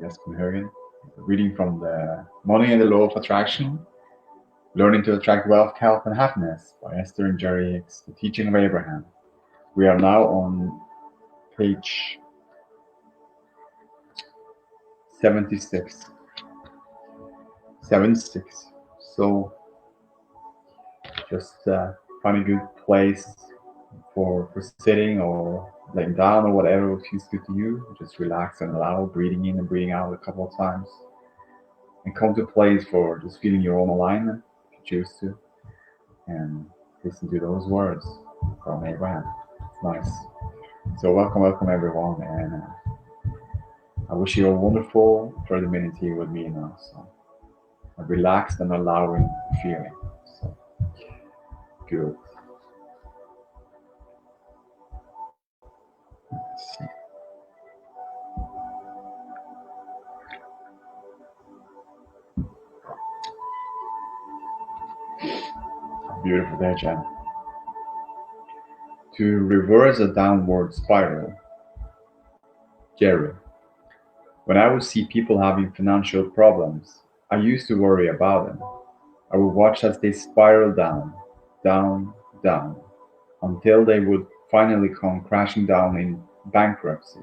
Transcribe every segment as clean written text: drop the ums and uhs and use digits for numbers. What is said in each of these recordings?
Espen Haugen, reading from the Money and the Law of Attraction, Learning to Attract Wealth, Health, and Happiness by Esther and Jerry Hicks, The Teaching of Abraham. We are now on page 76. 76. So just find a good place for sitting or laying down or whatever feels good to you. Just relax and allow breathing in and breathing out a couple of times. And come to a place for just feeling your own alignment if you choose to. And listen to those words from Abraham. It's nice. So welcome everyone. And I wish you a wonderful 30 minutes here with me now. So a relaxed and allowing feeling. So good. Let's see. Beautiful day, Jen. To reverse a downward spiral. Jerry. When I would see people having financial problems, I used to worry about them. I would watch as they spiral down, down, down, until they would finally come crashing down in bankruptcy.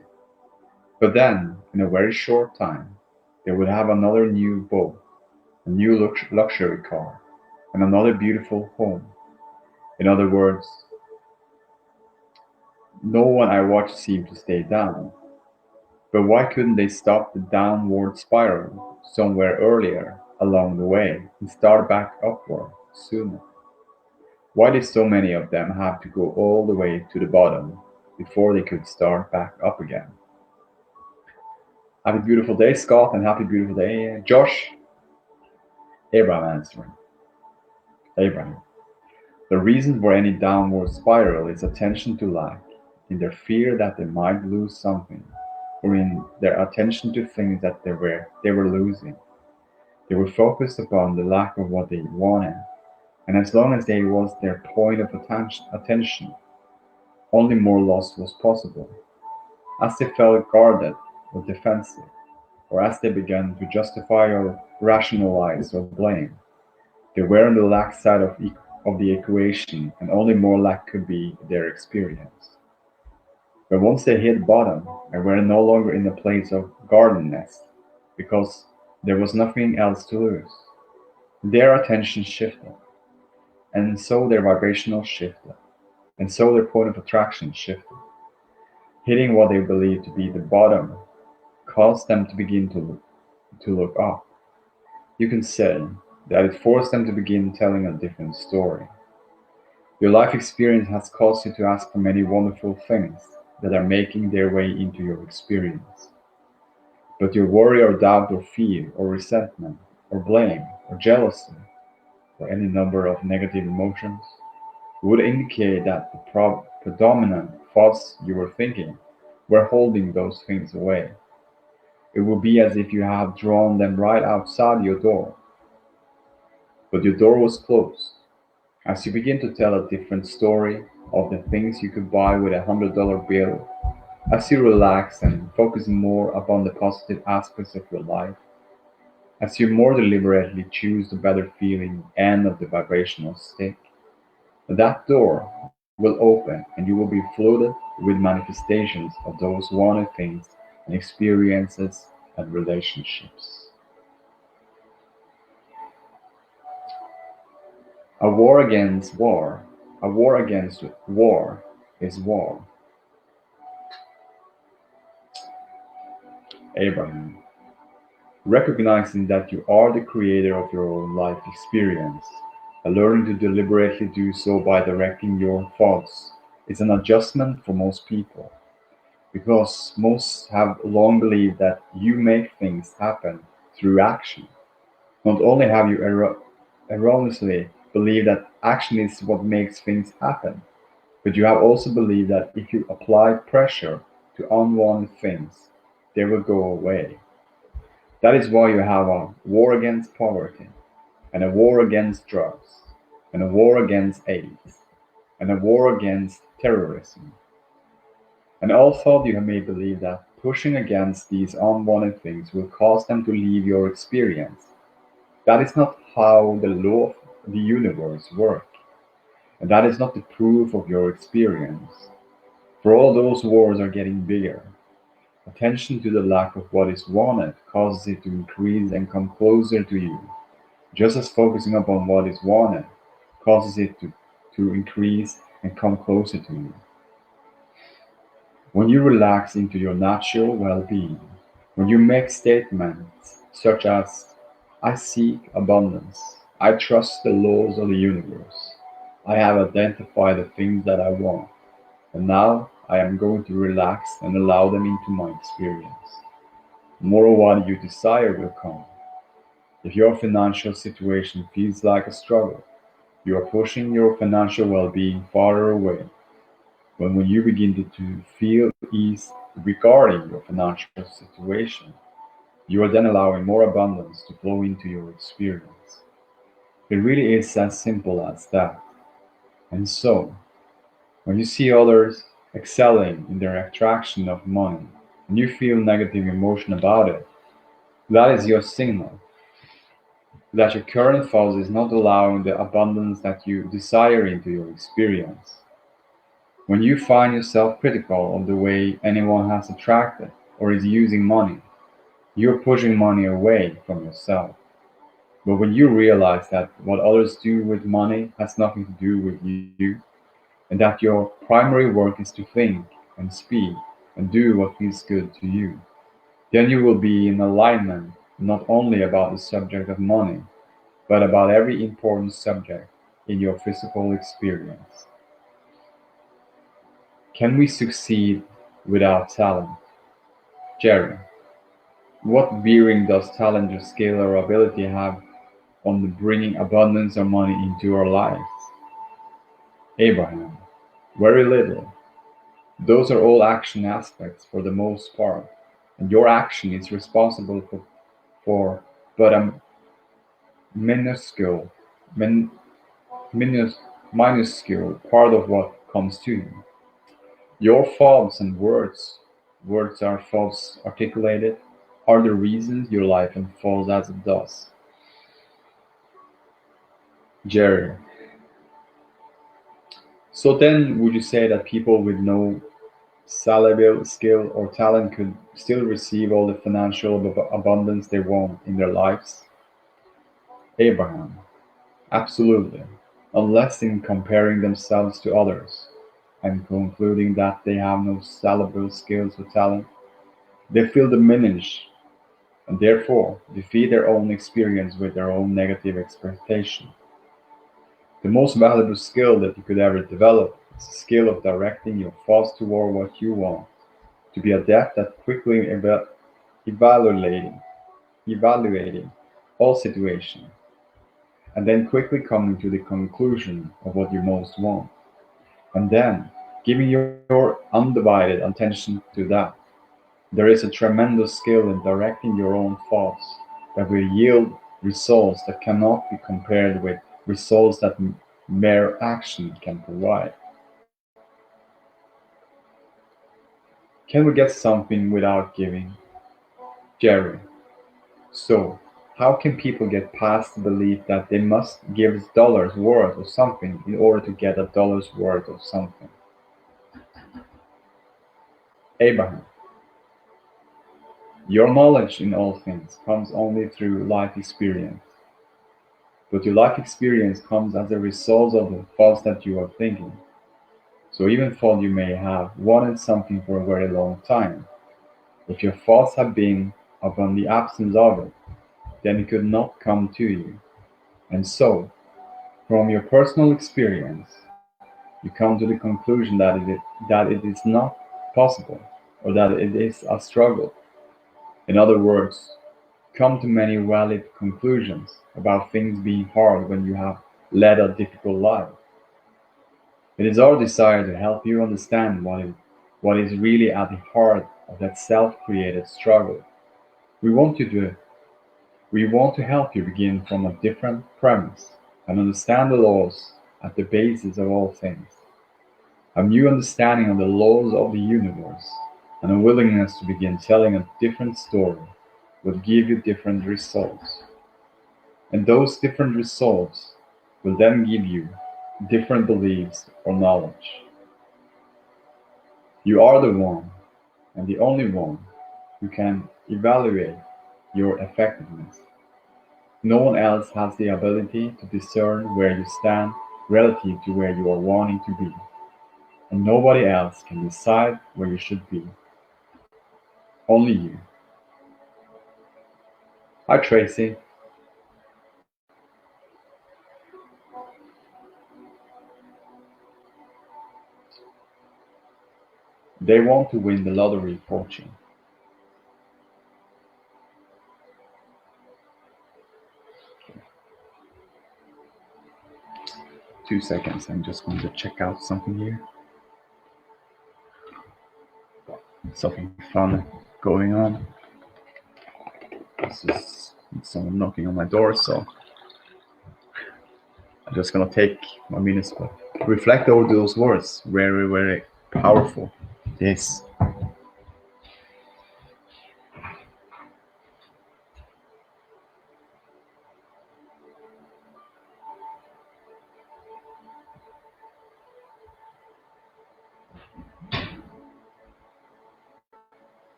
But then, in a very short time, they would have another new boat, a new luxury car, and another beautiful home. In other words, no one I watched seemed to stay down. But why couldn't they stop the downward spiral somewhere earlier along the way and start back upward sooner? Why did so many of them have to go all the way to the bottom before they could start back up again? Happy beautiful day, Scott, and happy beautiful day, Josh. Abraham answering. Abraham. The reason for any downward spiral is attention to lack, in their fear that they might lose something, or in their attention to things that they were losing. They were focused upon the lack of what they wanted, and as long as they was their point of attention, only more loss was possible. As they felt guarded or defensive, or as they began to justify or rationalize or blame, they were on the lack side of the equation, and only more lack could be their experience. But once they hit bottom and were no longer in a place of garden nest, because there was nothing else to lose, their attention shifted, and so their vibrational shifted, and so their point of attraction shifted. Hitting what they believed to be the bottom caused them to begin to look up. You can say that it forced them to begin telling a different story. Your life experience has caused you to ask for many wonderful things that are making their way into your experience. But your worry or doubt or fear or resentment or blame or jealousy or any number of negative emotions would indicate that the predominant thoughts you were thinking were holding those things away. It would be as if you had drawn them right outside your door. But your door was closed. As you begin to tell a different story of the things you could buy with $100 bill, as you relax and focus more upon the positive aspects of your life, as you more deliberately choose the better feeling end of the vibrational stick, that door will open and you will be flooded with manifestations of those wanted things and experiences and relationships. A war against war. A war against war is war. Abraham. Recognizing that you are the creator of your own life experience, and learning to deliberately do so by directing your thoughts is an adjustment for most people, because most have long believed that you make things happen through action. Not only have you erroneously believed that action is what makes things happen, but you have also believed that if you apply pressure to unwanted things, they will go away. That is why you have a war against poverty, and a war against drugs, and a war against AIDS, and a war against terrorism. And although you may believe that pushing against these unwanted things will cause them to leave your experience. That is not how the law of the universe works, and that is not the proof of your experience. For all those wars are getting bigger. Attention to the lack of what is wanted causes it to increase and come closer to you, just as focusing upon what is wanted causes it to increase and come closer to you. When you relax into your natural well-being, when you make statements such as, I seek abundance, I trust the laws of the universe, I have identified the things that I want, and now I am going to relax and allow them into my experience. More of what you desire will come. If your financial situation feels like a struggle, you are pushing your financial well-being farther away. When you begin to feel ease regarding your financial situation, you are then allowing more abundance to flow into your experience. It really is as simple as that. And so, when you see others excelling in their attraction of money, and you feel negative emotion about it, that is your signal that your current thoughts is not allowing the abundance that you desire into your experience. When you find yourself critical of the way anyone has attracted or is using money, you're pushing money away from yourself. But when you realize that what others do with money has nothing to do with you, and that your primary work is to think and speak and do what feels good to you, then you will be in alignment not only about the subject of money, but about every important subject in your physical experience. Can we succeed without talent? Jerry, what bearing does talent or skill or ability have on bringing abundance or money into our lives? Abraham, very little. Those are all action aspects for the most part, and your action is responsible for but a minuscule, min, minus, minuscule part of what comes to you. Your thoughts and words are thoughts articulated, are the reasons your life unfolds as it does. Jerry. So then, would you say that people with no salable skill or talent could still receive all the financial abundance they want in their lives? Abraham. Absolutely. Unless in comparing themselves to others and concluding that they have no salable skills or talent, they feel diminished and therefore defeat their own experience with their own negative expectation. The most valuable skill that you could ever develop is the skill of directing your thoughts toward what you want, to be adept at quickly evaluating, evaluating all situations, and then quickly coming to the conclusion of what you most want, and then giving your undivided attention to that. There is a tremendous skill in directing your own thoughts that will yield results that cannot be compared with results that mere action can provide. Can we get something without giving? Jerry. So, how can people get past the belief that they must give dollars worth of something in order to get a dollar's worth of something? Abraham. Your knowledge in all things comes only through life experience. But your life experience comes as a result of the thoughts that you are thinking. So even though you may have wanted something for a very long time, if your thoughts have been upon the absence of it, then it could not come to you. And so, from your personal experience, you come to the conclusion that it is not possible, or that it is a struggle. In other words, come to many valid conclusions about things being hard when you have led a difficult life. It is our desire to help you understand what is really at the heart of that self-created struggle. We want you to we want to help you begin from a different premise and understand the laws at the basis of all things. A new understanding of the laws of the universe and a willingness to begin telling a different story will give you different results. And those different results will then give you different beliefs or knowledge. You are the one and the only one who can evaluate your effectiveness. No one else has the ability to discern where you stand relative to where you are wanting to be, and nobody else can decide where you should be. Only you. Hi, Tracy. They want to win the lottery fortune. 2 seconds, I'm just going to check out something here. Something fun going on. This is someone knocking on my door, so I'm just gonna take 1 minute to reflect over those words. Very, very powerful. Yes.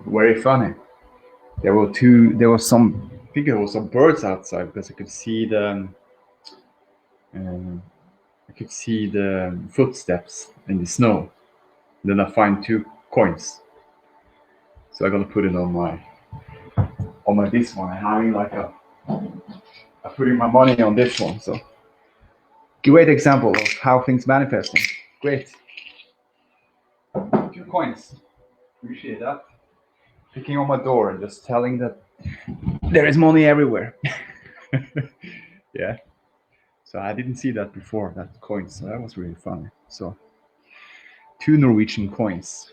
Very funny. There were some, I think there was some birds outside because I could see the footsteps in the snow. Then I find 2 coins. So I'm gonna put it on my this one. I'm having like I'm putting my money on this one. So great example of how things manifesting. Great. 2 coins. Appreciate that. Picking on my door and just telling that there is money everywhere. Yeah. So I didn't see that before, that coin. So that was really funny. So 2 Norwegian coins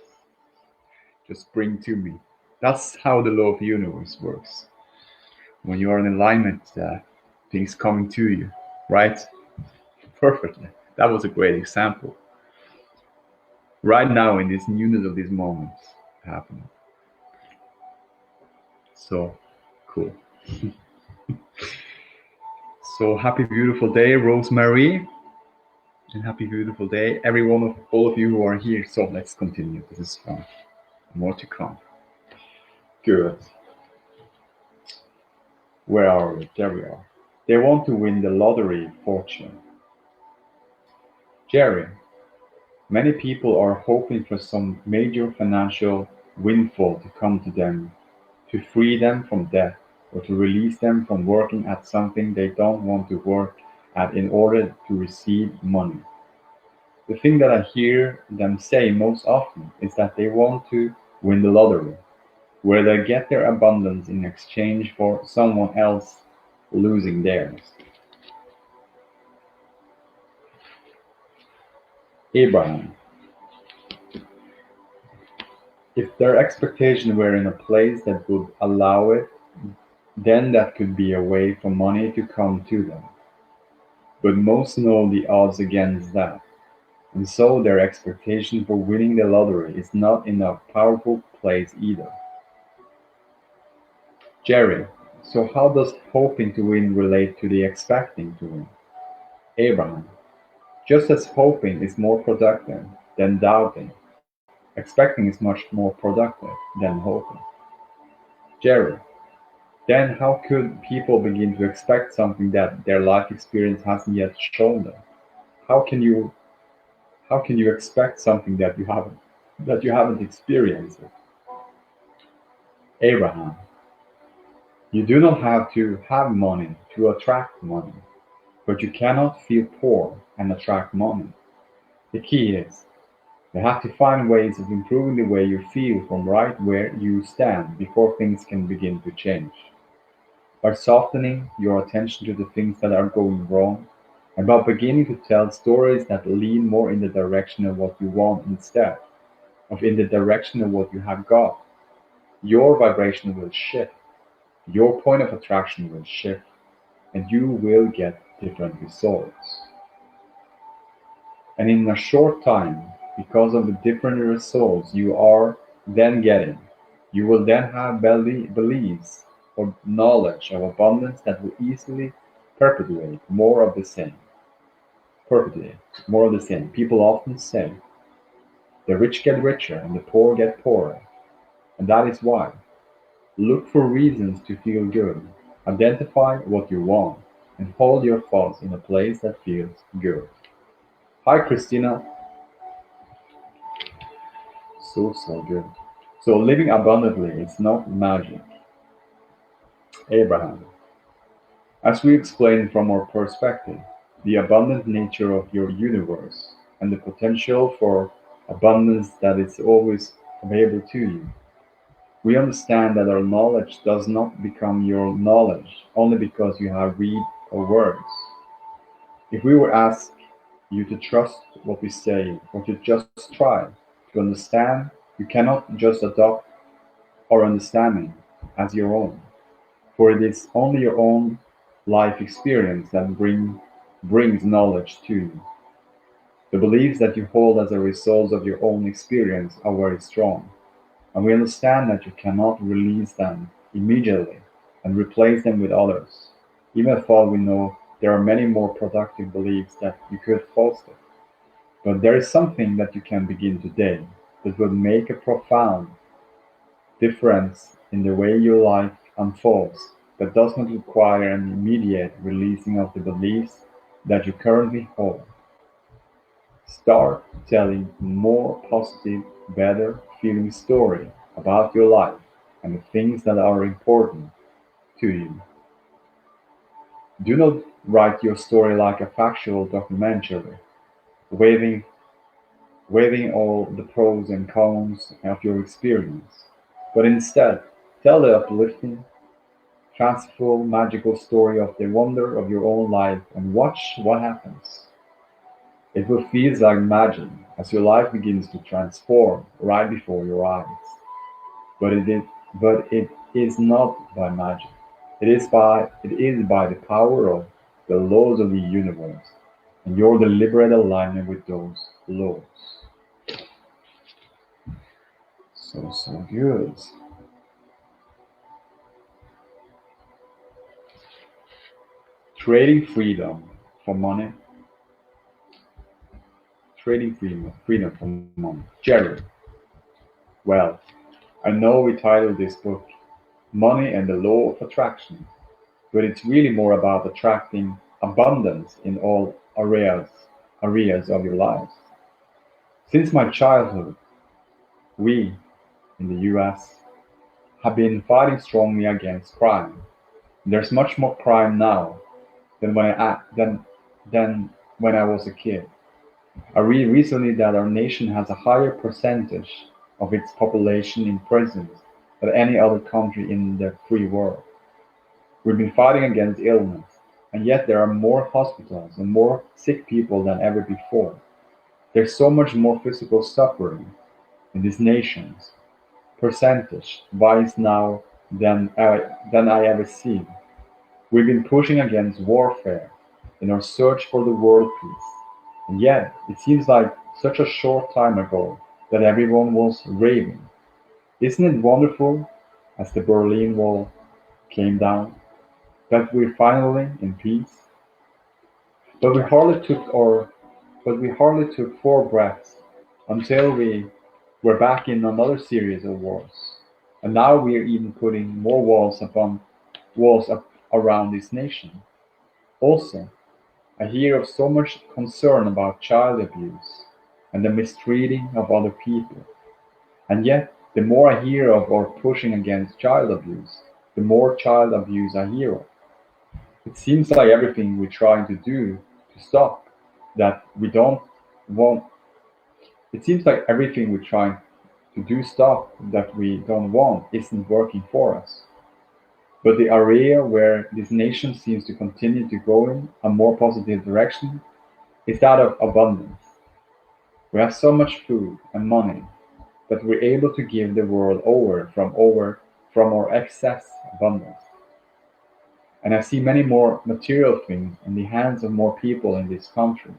just bring to me. That's how the law of the universe works. When you are in alignment, things coming to you, right? Perfectly. That was a great example. Right now, in this newness of these moments happening. So cool. So happy beautiful day, Rosemary. And happy beautiful day, all of you who are here. So let's continue. This is fun. More to come. Good. Where are we? There we are. They want to win the lottery fortune. Jerry, many people are hoping for some major financial windfall to come to them, to free them from debt, or to release them from working at something they don't want to work at in order to receive money. The thing that I hear them say most often is that they want to win the lottery, where they get their abundance in exchange for someone else losing theirs. Abraham, if their expectation were in a place that would allow it, then that could be a way for money to come to them. But most know the odds against that, and so their expectation for winning the lottery is not in a powerful place either. Jerry, so how does hoping to win relate to the expecting to win? Abraham, just as hoping is more productive than doubting, expecting is much more productive than hoping. Jerry, then how could people begin to expect something that their life experience hasn't yet shown them? How can you expect something that you haven't experienced it? Abraham, you do not have to have money to attract money, but you cannot feel poor and attract money. The key is you have to find ways of improving the way you feel from right where you stand before things can begin to change. By softening your attention to the things that are going wrong, and by beginning to tell stories that lean more in the direction of what you want instead of in the direction of what you have got, your vibration will shift, your point of attraction will shift, and you will get different results. And in a short time, because of the different results you are then getting, you will then have beliefs or knowledge of abundance that will easily perpetuate more of the same. Perpetuate more of the same. People often say the rich get richer and the poor get poorer. And that is why. Look for reasons to feel good. Identify what you want and hold your thoughts in a place that feels good. Hi, Christina. So good. So living abundantly is not magic. Abraham. As we explained from our perspective, the abundant nature of your universe and the potential for abundance that is always available to you. We understand that our knowledge does not become your knowledge only because you have read our words. If we were asked you to trust what we say or to just try to understand, you cannot just adopt our understanding as your own, for it is only your own life experience that brings knowledge to you. The beliefs that you hold as a result of your own experience are very strong, and we understand that you cannot release them immediately and replace them with others, even though we know there are many more productive beliefs that you could foster. But there is something that you can begin today that will make a profound difference in the way your life unfolds that does not require an immediate releasing of the beliefs that you currently hold. Start telling more positive, better feeling story about your life and the things that are important to you. Do not write your story like a factual documentary, waving weighing all the pros and cons of your experience, but instead tell the uplifting, fanciful, magical story of the wonder of your own life and watch what happens. It will feel like magic as your life begins to transform right before your eyes. But it is not by magic. It is by the power of the laws of the universe and your deliberate alignment with those laws. So good. Trading freedom for money. Trading freedom for money. Jerry. Well, I know we titled this book Money and the Law of Attraction, but it's really more about attracting abundance in all areas of your lives. Since my childhood, we in the US have been fighting strongly against crime. There's much more crime now than when I was a kid. I read recently that our nation has a higher percentage of its population in prisons than any other country in the free world. We've been fighting against illness, and yet there are more hospitals and more sick people than ever before. There's so much more physical suffering in these nations, percentage-wise now than I ever seen. We've been pushing against warfare in our search for the world peace, and yet it seems like such a short time ago that everyone was raving. Isn't it wonderful, as the Berlin Wall came down, that we're finally in peace? But we hardly took our but we hardly took 4 breaths until we were back in another series of wars. And now we are even putting more walls up around this nation. Also, I hear of so much concern about child abuse and the mistreating of other people. And yet, the more I hear of or pushing against child abuse, the more child abuse I hear of. It seems like everything we're trying to do to stop that we don't want It seems like everything we try to do stuff that we don't want isn't working for us. But the area where this nation seems to continue to go in a more positive direction is that of abundance. We have so much food and money that we're able to give the world from our excess abundance. And I see many more material things in the hands of more people in this country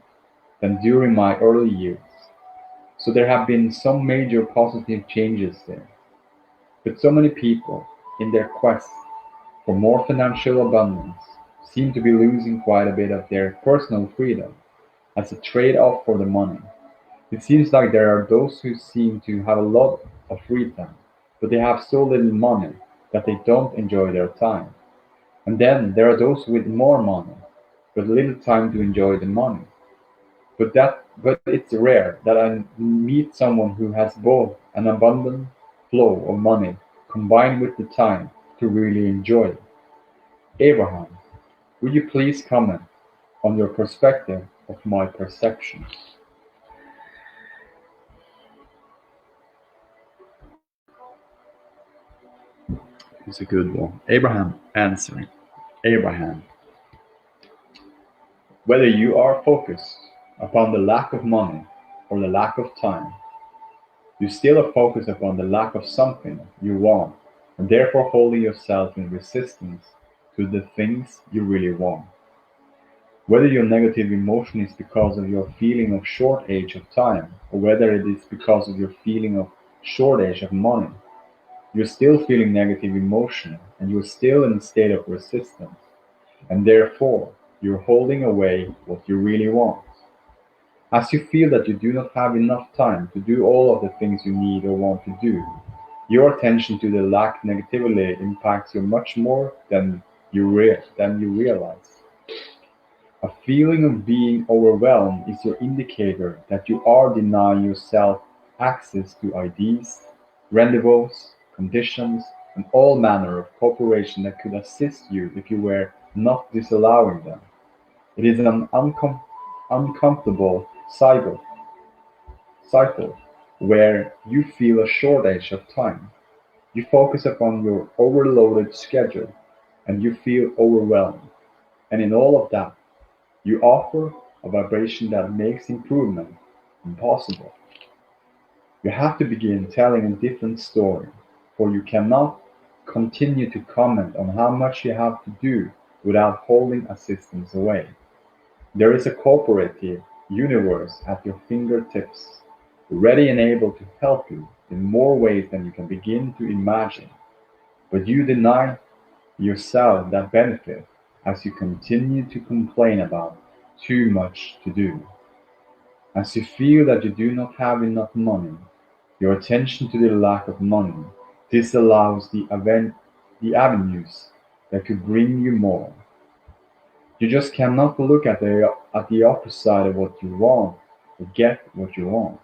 than during my early years. So there have been some major positive changes there. But so many people, in their quest for more financial abundance, seem to be losing quite a bit of their personal freedom as a trade-off for the money. It seems like there are those who seem to have a lot of free time, but they have so little money that they don't enjoy their time. And then there are those with more money, but little time to enjoy the money. But it's rare that I meet someone who has both an abundant flow of money combined with the time to really enjoy it. Abraham, would you please comment on your perspective of my perceptions? It's a good one. Abraham answering. Abraham, whether you are focused upon the lack of money or the lack of time, you still are focused upon the lack of something you want, and therefore holding yourself in resistance to the things you really want. Whether your negative emotion is because of your feeling of shortage of time, or whether it is because of your feeling of shortage of money, you're still feeling negative emotion and you're still in a state of resistance, and therefore you're holding away what you really want. As you feel that you do not have enough time to do all of the things you need or want to do, your attention to the lack negatively impacts you much more than you realize. A feeling of being overwhelmed is your indicator that you are denying yourself access to ideas, rendezvous, conditions, and all manner of cooperation that could assist you if you were not disallowing them. It is an uncomfortable cycle where you feel a shortage of time. You focus upon your overloaded schedule and you feel overwhelmed. And in all of that, you offer a vibration that makes improvement impossible. You have to begin telling a different story, for you cannot continue to comment on how much you have to do without holding assistance away. There is a cooperative universe at your fingertips, ready and able to help you in more ways than you can begin to imagine. But you deny yourself that benefit as you continue to complain about too much to do. As you feel that you do not have enough money, your attention to the lack of money disallows the avenues that could bring you more. You just cannot look at the opposite of what you want or get what you want.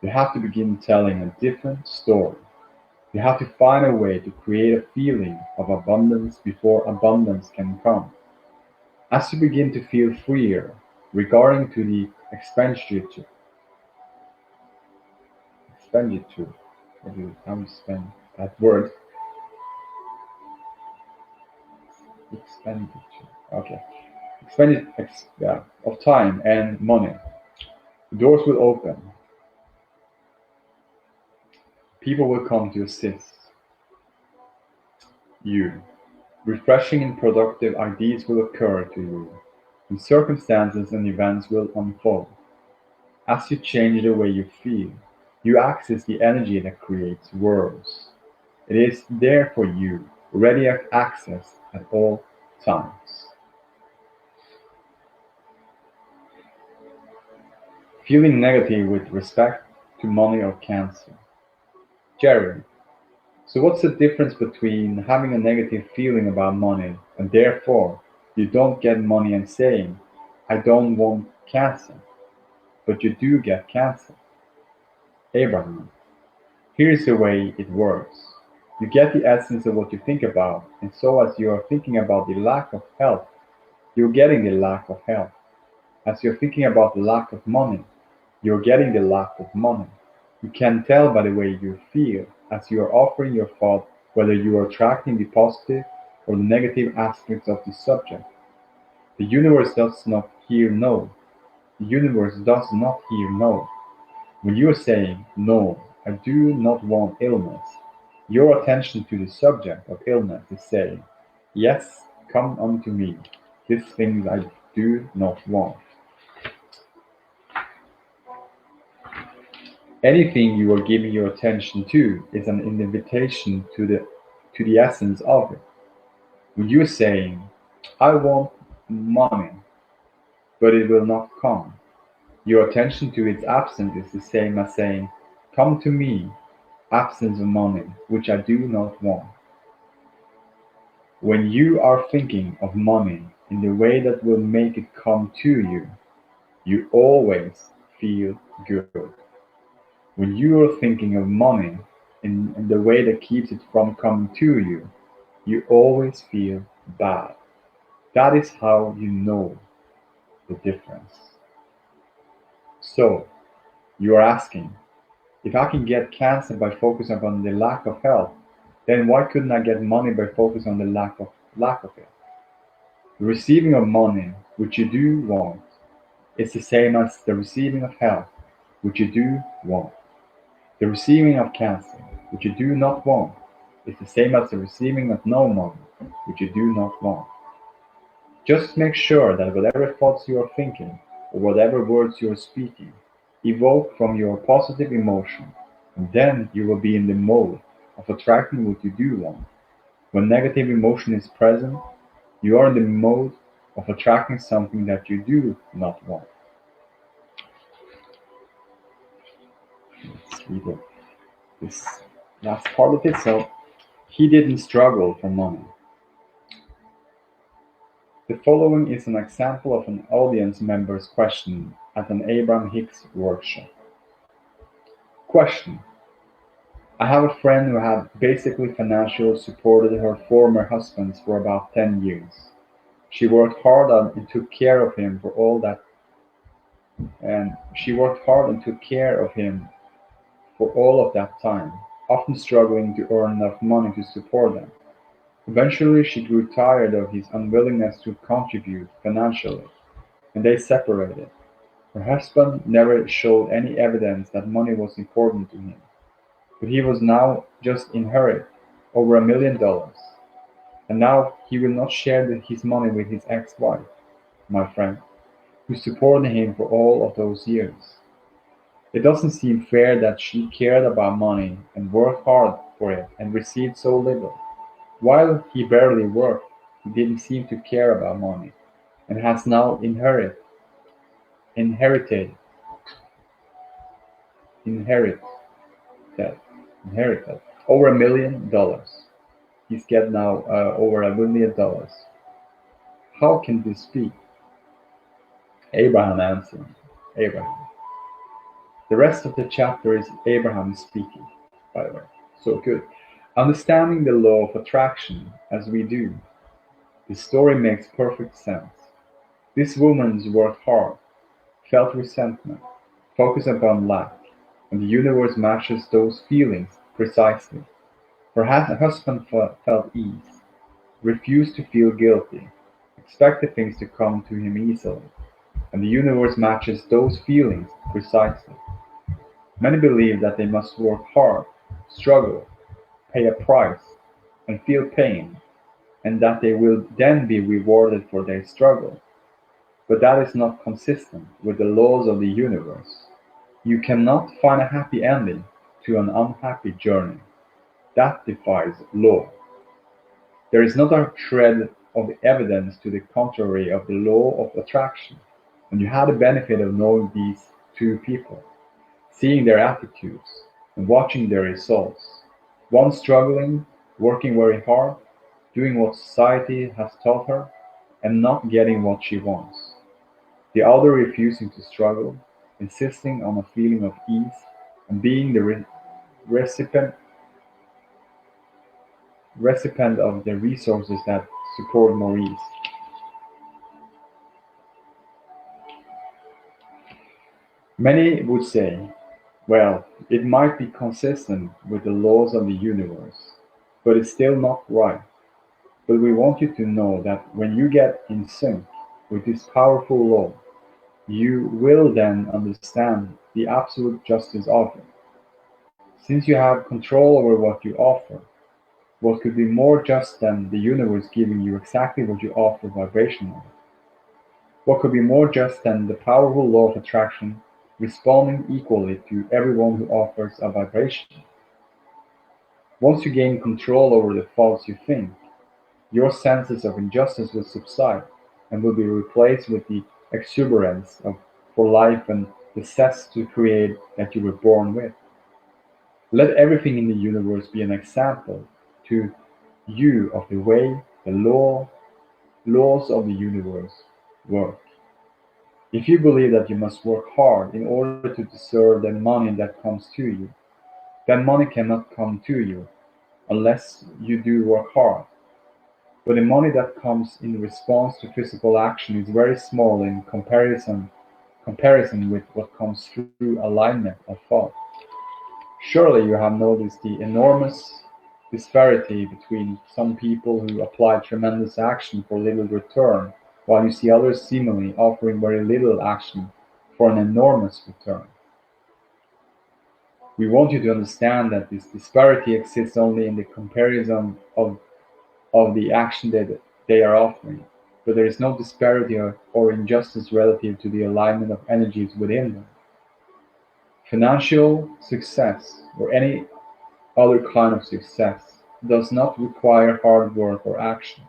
You have to begin telling a different story. You have to find a way to create a feeling of abundance before abundance can come. As you begin to feel freer regarding to the expenditure, how do you spend that word? Expenditure. Okay. Yeah, of time and money. The doors will open. People will come to assist you. Refreshing and productive ideas will occur to you, and circumstances and events will unfold. As you change the way you feel, you access the energy that creates worlds. It is there for you, ready access at all times. Feeling negative with respect to money or cancer. Jerry, so what's the difference between having a negative feeling about money and therefore you don't get money and saying, I don't want cancer, but you do get cancer? Abraham, here's the way it works. You get the essence of what you think about, and so as you are thinking about the lack of health, you're getting the lack of health. As you're thinking about the lack of money, You're getting the lack of money. You can tell by the way you feel as you are offering your thought whether you are attracting the positive or the negative aspects of the subject. The universe does not hear no. The universe does not hear no. When you are saying, no, I do not want illness, your attention to the subject of illness is saying, yes, come unto me, these things I do not want. Anything you are giving your attention to is an invitation to the essence of it. When you are saying, I want money, but it will not come, your attention to its absence is the same as saying, come to me, absence of money, which I do not want. When you are thinking of money in the way that will make it come to you, you always feel good. When you are thinking of money in the way that keeps it from coming to you, you always feel bad. That is how you know the difference. So, you are asking, if I can get cancer by focusing on the lack of health, then why couldn't I get money by focusing on the lack of it? The receiving of money, which you do want, is the same as the receiving of health, which you do want. The receiving of cancer, which you do not want, is the same as the receiving of no money, which you do not want. Just make sure that whatever thoughts you are thinking, or whatever words you are speaking, evoke from your positive emotion, and then you will be in the mode of attracting what you do want. When negative emotion is present, you are in the mode of attracting something that you do not want. Let's read this last part of it. So, he didn't struggle for money. The following is an example of an audience member's question at an Abraham Hicks workshop. Question: I have a friend who had basically financially supported her former husbands for about 10 years. She worked hard and took care of him for all that, and she worked hard and took care of him for all of that time, often struggling to earn enough money to support them. Eventually, she grew tired of his unwillingness to contribute financially, and they separated. Her husband never showed any evidence that money was important to him, but he was now just inherited over $1 million, and now he will not share his money with his ex-wife, my friend, who supported him for all of those years. It doesn't seem fair that she cared about money and worked hard for it and received so little. While he barely worked, he didn't seem to care about money and has now inherited, inherited, inherited over $1 million. He's getting now over $1 million. How can this be? Abraham answered. Abraham. The rest of the chapter is Abraham speaking, by the way. So good. Understanding the law of attraction as we do, the story makes perfect sense. This woman's worked hard, felt resentment, focused upon lack, and the universe matches those feelings precisely. Her husband felt ease, refused to feel guilty, expected things to come to him easily, and the universe matches those feelings precisely. Many believe that they must work hard, struggle, pay a price, and feel pain, and that they will then be rewarded for their struggle. But that is not consistent with the laws of the universe. You cannot find a happy ending to an unhappy journey. That defies law. There is not a shred of evidence to the contrary of the law of attraction, and you had the benefit of knowing these two people, seeing their attitudes, and watching their results. One struggling, working very hard, doing what society has taught her, and not getting what she wants. The other refusing to struggle, insisting on a feeling of ease, and being the recipient recipient of the resources that support more ease. Many would say, well, it might be consistent with the laws of the universe, but it's still not right. But we want you to know that when you get in sync with this powerful law, you will then understand the absolute justice of it. Since you have control over what you offer, what could be more just than the universe giving you exactly what you offer vibrationally? What could be more just than the powerful law of attraction responding equally to everyone who offers a vibration? Once you gain control over the thoughts you think, your senses of injustice will subside and will be replaced with the exuberance of for life and the zest to create that you were born with. Let everything in the universe be an example to you of the way the laws of the universe work. If you believe that you must work hard in order to deserve the money that comes to you, then money cannot come to you unless you do work hard. But the money that comes in response to physical action is very small in comparison with what comes through alignment of thought. Surely you have noticed the enormous disparity between some people who apply tremendous action for little return, while you see others seemingly offering very little action for an enormous return. We want you to understand that this disparity exists only in the comparison of the action that they are offering, but there is no disparity or injustice relative to the alignment of energies within them. Financial success, or any other kind of success, does not require hard work or action,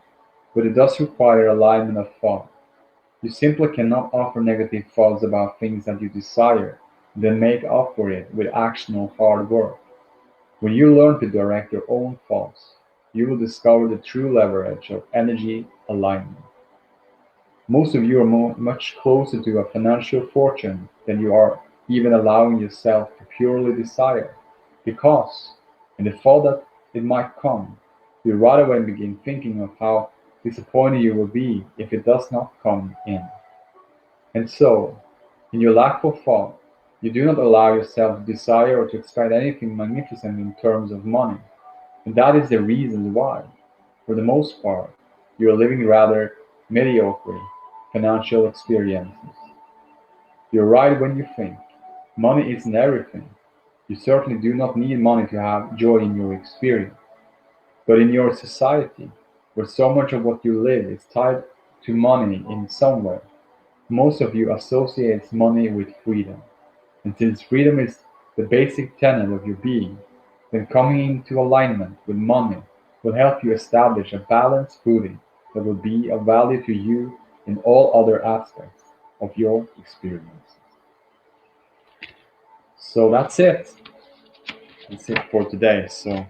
but it does require alignment of thought. You simply cannot offer negative thoughts about things that you desire, then make up for it with action or hard work. When you learn to direct your own thoughts, you will discover the true leverage of energy alignment. Most of you are much closer to a financial fortune than you are even allowing yourself to purely desire, because, in the thought that it might come, you right away begin thinking of how disappointed you will be if it does not come in. And so, in your lack of thought, you do not allow yourself to desire or to expect anything magnificent in terms of money. And that is the reason why, for the most part, you are living rather mediocre financial experiences. You're right when you think money isn't everything. You certainly do not need money to have joy in your experience. But in your society, where so much of what you live is tied to money in some way, most of you associates money with freedom. And since freedom is the basic tenet of your being, then coming into alignment with money will help you establish a balanced footing that will be of value to you in all other aspects of your experience. So that's it. That's it for today. So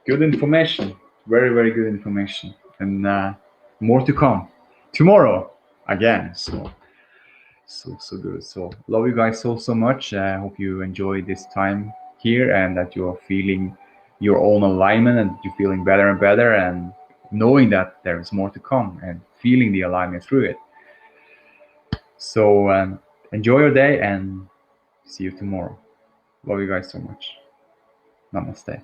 good information, very, very good information, and more to come tomorrow again. So good. So love you guys so much. I hope you enjoy this time here and that you are feeling your own alignment and you're feeling better and better and knowing that there is more to come and feeling the alignment through it. So enjoy your day and see you tomorrow. Love you guys so much. Namaste.